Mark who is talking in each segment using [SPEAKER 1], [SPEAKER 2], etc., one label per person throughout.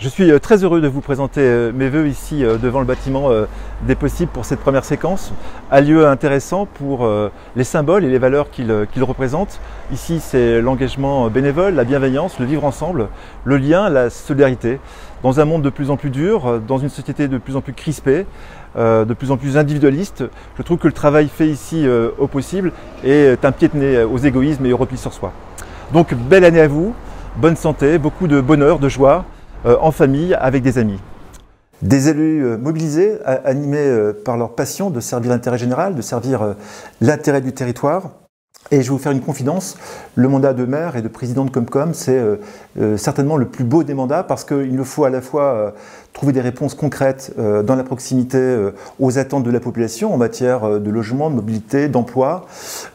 [SPEAKER 1] Je suis très heureux de vous présenter mes vœux ici devant le bâtiment des possibles pour cette première séquence. Un lieu intéressant pour les symboles et les valeurs qu'il représente. Ici, c'est l'engagement bénévole, la bienveillance, le vivre ensemble, le lien, la solidarité. Dans un monde de plus en plus dur, dans une société de plus en plus crispée, de plus en plus individualiste, je trouve que le travail fait ici au possible est un pied de nez aux égoïsmes et au repli sur soi. Donc, belle année à vous, bonne santé, beaucoup de bonheur, de joie, en famille, avec des amis. Des élus mobilisés, animés par leur passion de servir l'intérêt général, de servir l'intérêt du territoire. Et je vais vous faire une confidence, le mandat de maire et de président de Comcom, c'est certainement le plus beau des mandats parce qu'il nous faut à la fois trouver des réponses concrètes dans la proximité aux attentes de la population en matière de logement, de mobilité, d'emploi,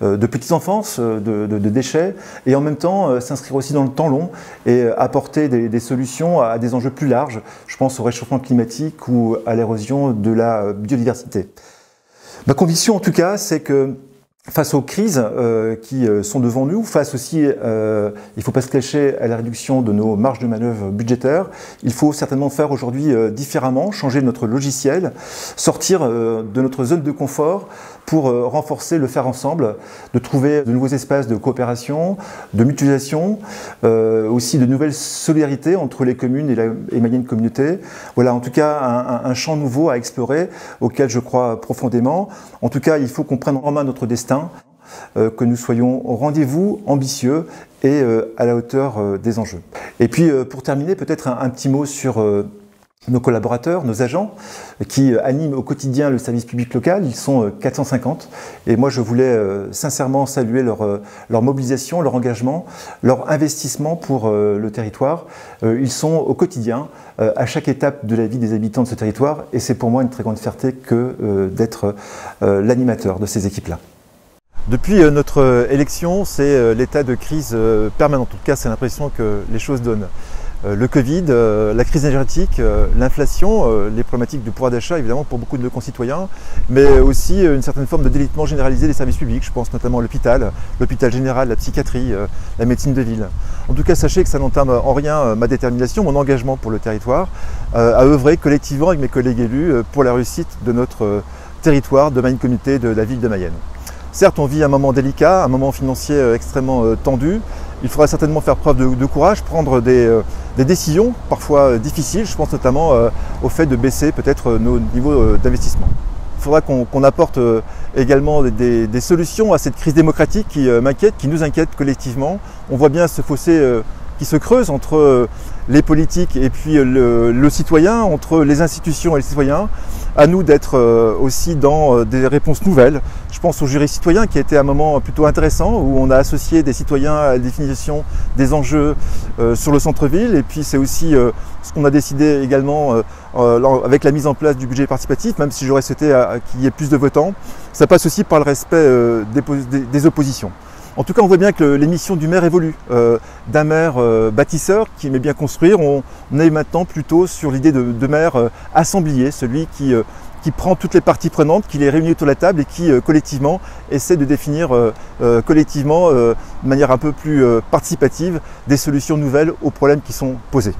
[SPEAKER 1] de petite enfance, de déchets, et en même temps s'inscrire aussi dans le temps long et apporter des solutions à des enjeux plus larges. Je pense au réchauffement climatique ou à l'érosion de la biodiversité. Ma conviction en tout cas, c'est que face aux crises qui sont devant nous, face aussi, il ne faut pas se cacher, à la réduction de nos marges de manœuvre budgétaires, il faut certainement faire aujourd'hui différemment, changer notre logiciel, sortir de notre zone de confort pour renforcer le faire ensemble, de trouver de nouveaux espaces de coopération, de mutualisation, aussi de nouvelles solidarités entre les communes et la émalienne communauté. Voilà, en tout cas, un champ nouveau à explorer, auquel je crois profondément. En tout cas, il faut qu'on prenne en main notre destin, que nous soyons au rendez-vous, ambitieux et à la hauteur des enjeux. Et puis, pour terminer, peut-être un petit mot sur nos collaborateurs, nos agents, qui animent au quotidien le service public local. Ils sont 450 et moi je voulais sincèrement saluer leur mobilisation, leur engagement, leur investissement pour le territoire. Ils sont au quotidien, à chaque étape de la vie des habitants de ce territoire, et c'est pour moi une très grande fierté que d'être l'animateur de ces équipes-là. Depuis notre élection, c'est l'état de crise permanent. En tout cas, c'est l'impression que les choses donnent. Le Covid, la crise énergétique, l'inflation, les problématiques du pouvoir d'achat évidemment pour beaucoup de nos concitoyens, mais aussi une certaine forme de délitement généralisé des services publics. Je pense notamment à l'hôpital général, la psychiatrie, la médecine de ville. En tout cas, sachez que ça n'entame en rien ma détermination, mon engagement pour le territoire, à œuvrer collectivement avec mes collègues élus pour la réussite de notre territoire, de Mayenne Communauté, de la ville de Mayenne. Certes, on vit un moment délicat, un moment financier extrêmement tendu. Il faudra certainement faire preuve de courage, prendre des décisions parfois difficiles. Je pense notamment au fait de baisser peut-être nos niveaux d'investissement. Il faudra qu'on apporte également des solutions à cette crise démocratique qui m'inquiète, qui nous inquiète collectivement. On voit bien ce fossé qui se creuse entre les politiques et puis le citoyen, entre les institutions et les citoyens. À nous d'être aussi dans des réponses nouvelles. Je pense au jury citoyen qui a été un moment plutôt intéressant où on a associé des citoyens à la définition des enjeux sur le centre-ville, et puis c'est aussi ce qu'on a décidé également avec la mise en place du budget participatif, même si j'aurais souhaité qu'il y ait plus de votants. Ça passe aussi par le respect des oppositions. En tout cas, on voit bien que les missions du maire évoluent. D'un maire bâtisseur qui aimait bien construire, on est maintenant plutôt sur l'idée de maire assemblier, celui qui prend toutes les parties prenantes, qui les réunit autour de la table et qui collectivement essaie de définir collectivement, de manière un peu plus participative, des solutions nouvelles aux problèmes qui sont posés.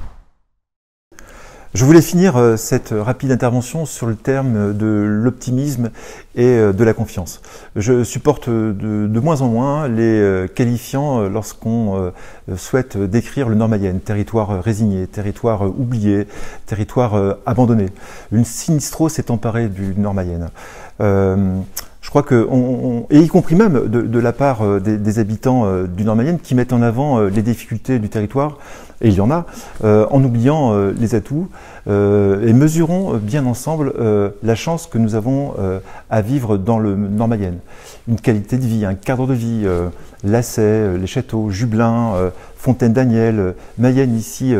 [SPEAKER 1] Je voulais finir cette rapide intervention sur le terme de l'optimisme et de la confiance. Je supporte de moins en moins les qualifiants lorsqu'on souhaite décrire le Nord-Mayenne, territoire résigné, territoire oublié, territoire abandonné. Une sinistrose s'est emparée du Nord-Mayenne. Je crois que, et y compris même de la part des habitants du Nord-Mayenne qui mettent en avant les difficultés du territoire, et il y en a, en oubliant les atouts, et mesurons bien ensemble la chance que nous avons à vivre dans le Nord-Mayenne. Une qualité de vie, un cadre de vie, Lassay, les châteaux, Jubelin, Fontaine-Daniel, Mayenne ici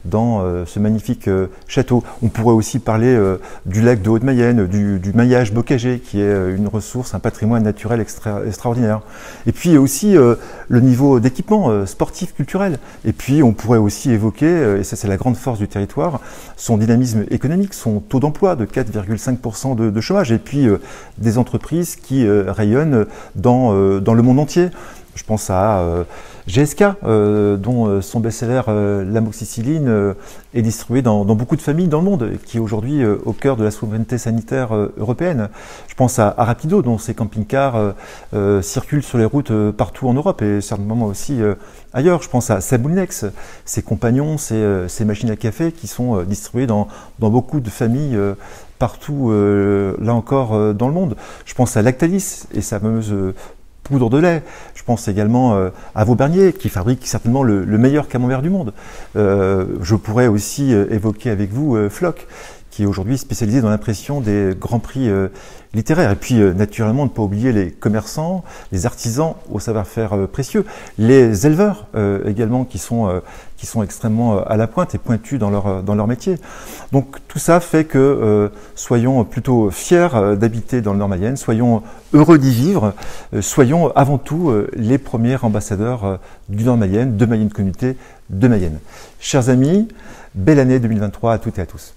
[SPEAKER 1] dans ce magnifique château. On pourrait aussi parler du lac de Haute-Mayenne, du maillage bocagé qui est une ressource, un patrimoine naturel extraordinaire. Et puis aussi le niveau d'équipement sportif, culturel. Et puis on pourrait aussi évoquer, et ça c'est la grande force du territoire, son dynamisme économique, son taux d'emploi de 4,5% de chômage, et puis des entreprises qui rayonnent dans le monde entier. Je pense à GSK, dont son best-seller l'amoxicilline est distribué dans beaucoup de familles dans le monde, qui est aujourd'hui au cœur de la souveraineté sanitaire européenne. Je pense à Rapido, dont ses camping-cars circulent sur les routes partout en Europe et certainement aussi ailleurs. Je pense à Samoulinex, ses compagnons, ses machines à café qui sont distribuées dans beaucoup de familles partout, là encore, dans le monde. Je pense à Lactalis et sa fameuse poudre de lait. Je pense également à Vaubernier, qui fabrique certainement le meilleur camembert du monde. Je pourrais aussi évoquer avec vous Flock, qui est aujourd'hui spécialisé dans l'impression des grands prix littéraires. Et puis, naturellement, ne pas oublier les commerçants, les artisans au savoir-faire précieux, les éleveurs également, qui sont extrêmement à la pointe et pointus dans leur métier. Donc, tout ça fait que soyons plutôt fiers d'habiter dans le Nord-Mayenne, soyons heureux d'y vivre, soyons avant tout les premiers ambassadeurs du Nord-Mayenne, de Mayenne Communauté, de Mayenne. Chers amis, belle année 2023 à toutes et à tous.